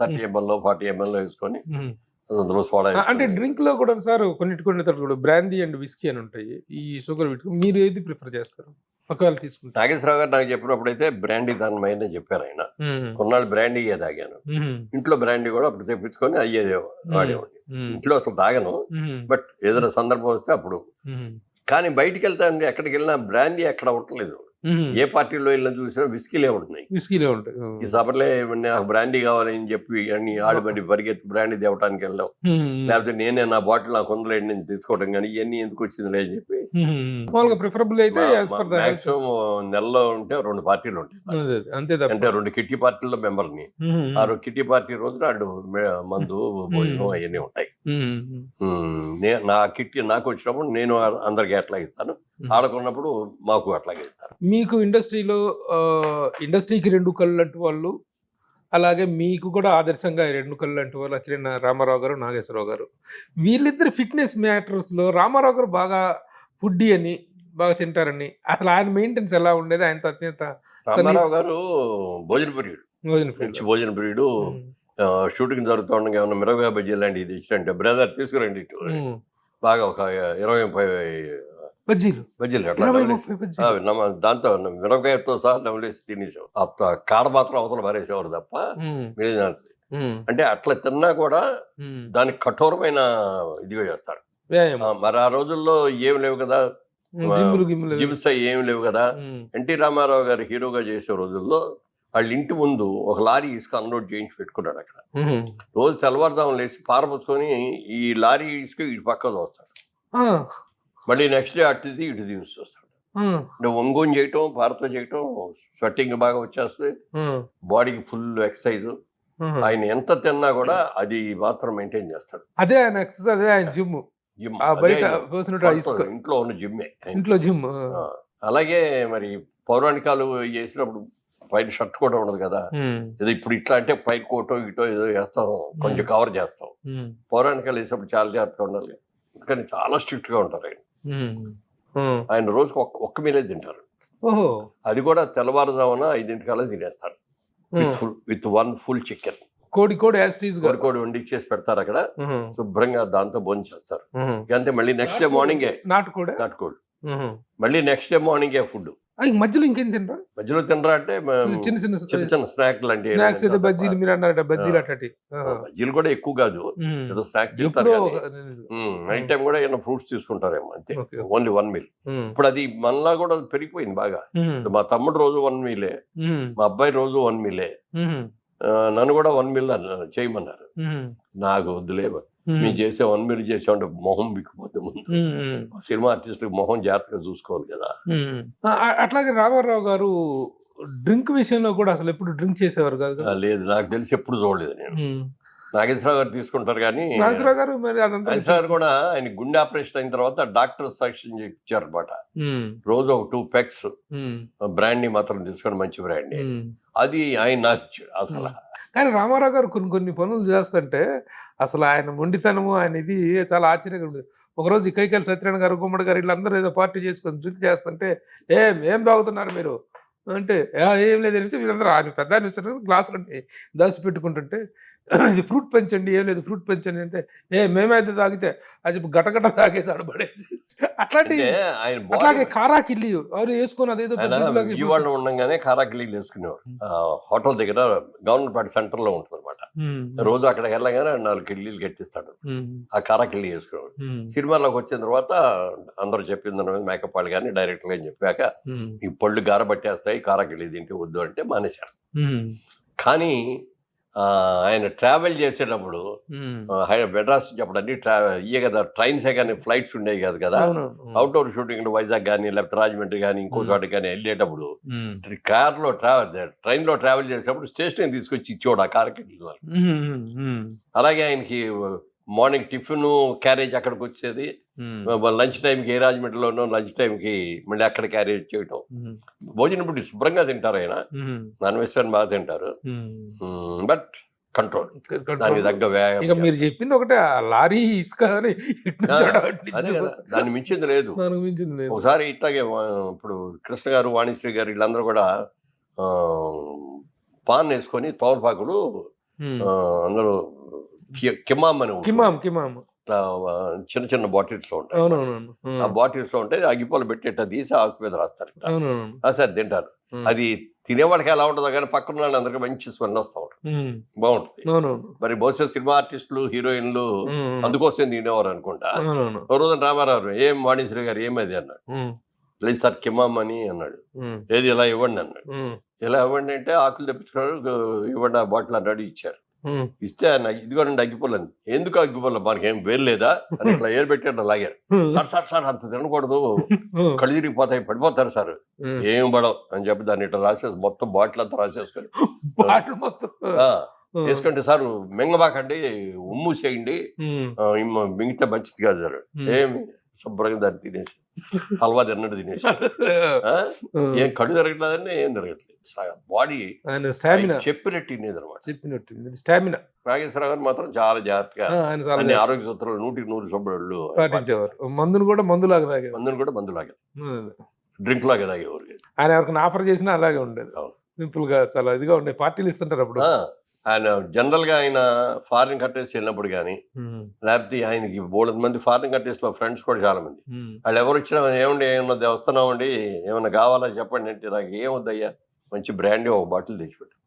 30 ml 40 ml వేసుకొని అందులో సోడా. అంటే డ్రింక్ లో కూడా సార్ కొన్ని కూడా బ్రాందీ అండ్ విస్కీ అని ఉంటాయి. ఈ షుగర్ మీరు ఏది ప్రిఫర్ చేస్తారు ఒకవేళ తీసుకుంటే? నాగేశ్వరరావు గారు నాకు చెప్పినప్పుడు అయితే బ్రాండీ దాని మీద చెప్పారు ఆయన. కొన్నాళ్ళు బ్రాండీ తాగాను. ఇంట్లో బ్రాండీ కూడా అప్పుడు తెప్పించుకొని అయ్యేది వాడేవాడిని. ఇంట్లో అసలు తాగను, బట్ ఏదైనా సందర్భం వస్తే అప్పుడు. కానీ బయటికి వెళ్తా అండి, ఎక్కడికి వెళ్ళినా బ్రాండీ ఎక్కడ ఉండలేదు. ఏ పార్టీలో వెళ్ళినా చూసినా విస్కీలే ఉంటాయి. ఈ సభలో నాకు బ్రాండీ కావాలని చెప్పి అన్ని ఆడబండి పరిగెత్తి బ్రాండీ తేవటానికి వెళ్ళాం. లేకపోతే నేనే నా బాటిల్ నాకు కొందలేండి నేను తీసుకోవడం కానీ ఇవన్నీ ఎందుకు వచ్చింది అని చెప్పి. మాక్సిమం నెలలో ఉంటే 2 పార్టీలు ఉంటాయి. అంటే 2 కిట్టి పార్టీల్లో మెంబర్ని. ఆ కిట్టి పార్టీ రోజున వాళ్ళు మందు భోజనం అవన్నీ ఉంటాయి. నా కిట్టి నాకు వచ్చినప్పుడు నేను అందరికి అట్లాగే ఇస్తాను, ఆడుకున్నప్పుడు మాకు అట్లాగే ఇస్తారు. మీకు ఇండస్ట్రీకి 2 కళ్ళు అంటూ వాళ్ళు, అలాగే మీకు కూడా ఆదర్శంగా 2 కళ్ళు అంటూ వాళ్ళు అఖిలేని రామారావు గారు, నాగేశ్వరరావు గారు. వీళ్ళిద్దరు ఫిట్నెస్ మ్యాటర్స్లో రామారావు గారు బాగా ఫుడ్డీ అని, బాగా తింటారని, అసలు ఆయన మెయింటెనెన్స్ ఎలా ఉండేది? ఆయనతో అత్యంత రామారావు గారు భోజన ప్రియుడు. షూటింగ్ జరుగుతూ ఉండగా ఏమన్నా మిరపకాయ బజ్జీ లాంటివి తెచ్చినంటే బ్రదర్ తీసుకురండి బాగా ఒక 20-30 బజ్జీలు బజ్జీలు అట్లా 20-30 బజ్జీలు. దాంతో మిరపకాయతో సహా నవలేసి తినేసాం. కాడ మాత్రం అవతల మారేసేవారు తప్ప మిగిలిన అంటే అట్లా తిన్నా కూడా దానికి కఠోరమైన ఇదిగా చేస్తాడు. మరి ఆ రోజుల్లో ఏం లేవు కదా, జిమ్స్ ఏమి లేవు కదా. ఎన్టీ రామారావు గారు హీరోగా చేసే రోజుల్లో వాళ్ళ ఇంటి ముందు ఒక లారీ ఇసుక అన్లోడ్ చేయించి పెట్టుకున్నాడు అక్కడ. రోజు తెల్లవారుదాం లేసి పారపుచ్చుకొని ఈ లారీ ఇసుక ఇటు పక్క వస్తాడు, మళ్ళీ నెక్స్ట్ డే అటుది ఇటు తీసి వస్తాడు. అంటే ఒంగోని చేయటం, పారతో చేయటం, స్వెట్టింగ్ బాగా వచ్చేస్తే బాడీకి ఫుల్ ఎక్సర్సైజ్. ఆయన ఎంత తిన్నా కూడా అది మాత్రం మెయింటైన్ చేస్తాడు. అదే ఆయన ఎక్సర్సైజ్, అదే ఆయన జిమ్. ఇంట్లో ఉన్న జిమ్మే, ఇంట్లో జిమ్. అలాగే మరి పౌరాణికాలు చేసినప్పుడు పైన షర్ట్ కూడా ఉండదు కదా. ఏదో ఇప్పుడు ఇట్లా అంటే పైన కోటో ఇటో ఏదో వేస్తాం, కొంచెం కవర్ చేస్తాం. పౌరాణికాలు వేసినప్పుడు చాలా జాగ్రత్తగా ఉండాలి, అందుకని చాలా స్ట్రిక్ట్ గా ఉంటారు ఆయన. ఆయన రోజుకి ఒక్క మీలే తింటారు. అది కూడా తెల్లవారుజామున 5 తినేస్తారు విత్ 1 full చికెన్. కోడి వండిచ్చేసి పెడతారు అక్కడ, శుభ్రంగా దాంతో భోజనం చేస్తారు. అంతే. మళ్ళీ నెక్స్ట్ డే మార్నింగే నాటుకోడు, మళ్ళీ నెక్స్ట్ డే మార్నింగే ఫుడ్. మధ్యలో ఇంకేం తినరా? మధ్యలో తినరా అంటే చిన్న స్నాక్ లాంటి బజ్జీలు, మీరు అన్నారట బజ్జీలు అట్టటి. బజ్జీలు కూడా ఎక్కువ కాదు, ఏదో స్నాక్ నైట్ టైం కూడా ఏమైనా ఫ్రూట్స్ తీసుకుంటారేమో, అంతే. Only 1 meal. ఇప్పుడు అది మనలా కూడా పెరిగిపోయింది బాగా. మా తమ్ముడు రోజు 1 meal, మా అబ్బాయి రోజు 1 meal. నన్ను కూడా 1 meal చేయమన్నారు. నాకు వద్దులే, మేము చేసే 1 meal చేసామంటే మొహం బిక్కుపోతే ముందు సినిమా ఆర్టిస్టులకు మొహం జాగ్రత్తగా చూసుకోవాలి కదా. అట్లాగే రామారావు గారు డ్రింక్ విషయంలో కూడా అసలు ఎప్పుడు డ్రింక్ చేసేవారు కాదు. లేదు, నాకు తెలిసి ఎప్పుడు చూడలేదు నేను. నాగేశ్వరరావు గారు తీసుకుంటారు కానీ, నాగేశ్వరరావు గారు కూడా ఆయన గుండె ఆపరేషన్ అయిన తర్వాత డాక్టర్ సాక్ష్యం ఇచ్చారు అనమాట. రోజు ఒక 2 pegs బ్రాండీ మాత్రం తీసుకొని, మంచి బ్రాండీ. అది ఆయన నాకు ఇచ్చాడు అసలు. కానీ రామారావు గారు కొన్ని పనులు చేస్తుంటే అసలు ఆయన మొండితనము, ఆయన ఇది చాలా ఆశ్చర్యంగా ఉండేది. ఒకరోజు కైకాల సత్యనారాయణ గారు, గుమ్మడి గారు వీళ్ళందరూ ఏదో పార్టీ చేసుకొని డ్రింక్ చేస్తుంటే, ఏం తాగుతున్నారు మీరు అంటే, ఏం లేదంటే వీళ్ళందరూ ఆయన పెద్ద గ్లాసులు దాచి పెట్టుకుంటుంటే, ఇది ఫ్రూట్ పెంచండి, ఏం లేదు ఫ్రూట్ పెంచండి అంటే, మేమైతే తాగితే అది గటగట తాగేసి అడబడేసి అట్లాంటి. అట్లాగే కారాకిల్లి ఎవరు వేసుకొని అదేదో విజయవాడలో ఉండగానే కారాకిల్లీలు వేసుకునేవారు. హోటల్ దగ్గర గవర్నమెంట్ సెంటర్ లో ఉంటుంది అనమాట. రోజు అక్కడ వెళ్ళగానే 4 కిల్లీలు కట్టిస్తాడు, ఆ కారాకిల్లి వేసుకునేవాడు. సినిమాలోకి వచ్చిన తర్వాత అందరూ చెప్పిన మేకప్ వాళ్ళు కానీ డైరెక్టర్ అని చెప్పాక, ఈ పళ్ళు గారబట్టేస్తాయి, కారాకిల్లి తింటే వద్దు అంటే మానేశారు. కానీ ఆయన ట్రావెల్ చేసేటప్పుడు మెడ్రాస్ చెప్పడం అన్ని ఇయ్యే కదా, ట్రైన్సే కానీ ఫ్లైట్స్ ఉండేవి కాదు కదా. అవుట్డోర్ షూటింగ్ వైజాగ్ కానీ లేకపోతే రాజమండ్రి కానీ ఇంకో చోట కానీ వెళ్ళేటప్పుడు ట్రైన్ లో ట్రావెల్ చేసేటప్పుడు స్టేషన్ తీసుకొచ్చి ఇచ్చేవాడు ఆ కార్కి. అలాగే ఆయనకి మార్నింగ్ టిఫిన్ క్యారేజ్ అక్కడికి వచ్చేది, లంచ్ టైంకి రాజమండ్రిలోనూ లంచ్ టైంకి మళ్ళీ అక్కడ క్యారేజ్ చేయటం. భోజనం ఇప్పుడు శుభ్రంగా తింటారు ఆయన, నాన్ వెజిటేరియన్ బాగా తింటారు, బట్ కంట్రోల్, దానికి తగ్గ వ్యాయామం. మీరు చెప్పింది ఒకటే, లారీ ఇసుక అదే కదా, దాన్ని మించింది లేదు. ఒకసారి ఇట్లాగే ఇప్పుడు కృష్ణ గారు, వాణిశ్రీ గారు వీళ్ళందరూ కూడా పాన్ వేసుకొని తోమపాకులు అందరూ కిమామ్ అని చిన్న చిన్న బాటిల్స్ లో ఉంటాయి. ఆ బాటిల్స్ లో ఉంటాయి, అగ్గిపోలు పెట్టేట తీసి ఆకు మీద రాస్తారు, రాసారి తింటారు. అది తినే వాళ్ళకి ఎలా ఉంటుందో కానీ పక్కన వాళ్ళు అందరికీ మంచి స్మెల్ వస్తూ ఉంటుంది, బాగుంటుంది. మరి బహుశా సినిమా ఆర్టిస్టులు, హీరోయిన్లు అందుకోసం తినేవారు అనుకుంటా. ఒక రోజు రామారావు, ఏం వాణిశ్రీ గారు ఏమది అన్నాడు. లేదు సార్ కిమామ్ అని అన్నాడు. ఏది ఇలా ఇవ్వండి అన్నాడు. ఇలా ఇవ్వండి అంటే ఆకులు తెప్పించుకున్నాడు, ఇవ్వండి ఆ బాటిల్ అన్నాడు, ఇచ్చారు. ఇస్తే ఇదిగోనండి అగ్గిపోలేదు. ఎందుకు అగ్గిపోలే, మనకి ఏం వేరు లేదా అని ఇట్లా ఏరు పెట్టాడు, లాగారు. సార్ అంత తినకూడదు, కళ్ళు తిరిగిపోతాయి, పడిపోతారు సార్. ఏం పడవు అని చెప్పి దాన్ని ఇట్లా రాసేసి మొత్తం బాటిల్ అంతా రాసేసుకొని వేసుకుంటే, సార్ మింగబాకండి, ఉమ్ము చేయండి, మింగితే మంచిది కాదు సార్. ఏమి శుభ్రంగా దాన్ని తినేసి హల్వా తిన్నట్టు తినేసి, ఏం కళ్ళు తిరగట్లేదండి, ఏం తిరగట్లేదు. బాడీ చెప్పినట్టు తినేది అనమాట. స్టామినా. నాగేశ్వరరావు గారు మాత్రం చాలా జాగ్రత్తగా అన్ని ఆరోగ్య సూత్రాలు 100% శుభ్రులు పాటించేవారు. మందును కూడా మందులాగా డ్రింక్ లాగా తాగేవారు. ఆయన ఎవరికి ఆఫర్ చేసినా అలాగే ఉండేది, సింపుల్ గా చాలా ఇదిగా ఉండే. పార్టీలు ఇస్తుంటారు అప్పుడు, ఆయన జనరల్గా ఆయన ఫారిన్ కంట్రీస్ వెళ్ళినప్పుడు కానీ లేకపోతే ఆయనకి బోలెడు మంది ఫారిన్ కంట్రీస్లో ఫ్రెండ్స్ కూడా చాలా మంది వాళ్ళు ఎవరు వచ్చినా ఏమండి ఏమన్నా వస్తున్నామండి ఏమన్నా కావాలా చెప్పండి అంటే నాకు ఏమొద్దయ్యా మంచి బ్రాండ్ ఒక బాటిల్ తెచ్చిపెట్టు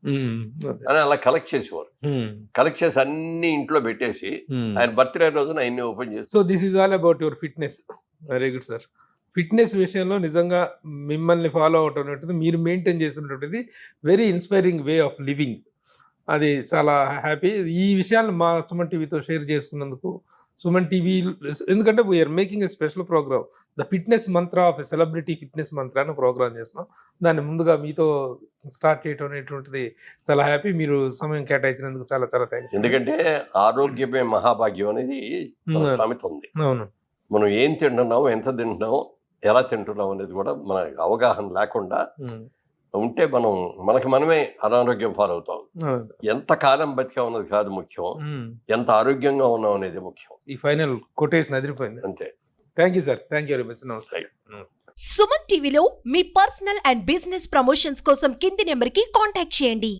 అని అలా కలెక్ట్ చేసేవారు. కలెక్ట్ చేసి అన్ని ఇంట్లో పెట్టేసి ఆయన బర్త్డే రోజున అన్ని ఓపెన్ చేసి. So this is all about your fitness. Very good sir. Fitness విషయంలో నిజంగా మిమ్మల్ని ఫాలో అవటం అనేది మీరు మెయింటైన్ చేసినటువంటిది very inspiring way of living. అది చాలా హ్యాపీ. ఈ విషయాన్ని మా సుమన్ టీవీతో షేర్ చేసుకున్నందుకు సుమన్ టీవీ, ఎందుకంటే we're making a special programme the fitness mantra of a celebrity fitness mantra అని ప్రోగ్రామ్ చేస్తున్నాం. దాన్ని ముందుగా మీతో స్టార్ట్ చేయడం అనేటువంటిది చాలా హ్యాపీ. మీరు సమయం కేటాయించినందుకు చాలా చాలా థ్యాంక్స్. ఎందుకంటే ఆరోగ్యమే మహాభాగ్యం అనేది సామెత ఉంది. అవును. మనం ఏం తింటున్నాం, ఎంత తింటున్నాం, ఎలా తింటున్నాం అనేది కూడా మన అవగాహన లేకుండా ఉంటే మనకి మనమే అనారోగ్యం పాలవుతాం. ఎంత కాలం బతికా ఉన్నది కాదు ముఖ్యం, ఎంత ఆరోగ్యంగా ఉన్నాం అనేది ముఖ్యం. ఈ ఫైనల్ కొటేషన్ అదిరిపోయింది. అంతే. Thank you sir. Thank you very much. నమస్తే. సుమన్ టీవీలో మీ పర్సనల్ అండ్ బిజినెస్ ప్రమోషన్స్ కోసం కింది నెంబర్కి కాంటాక్ట్ చేయండి.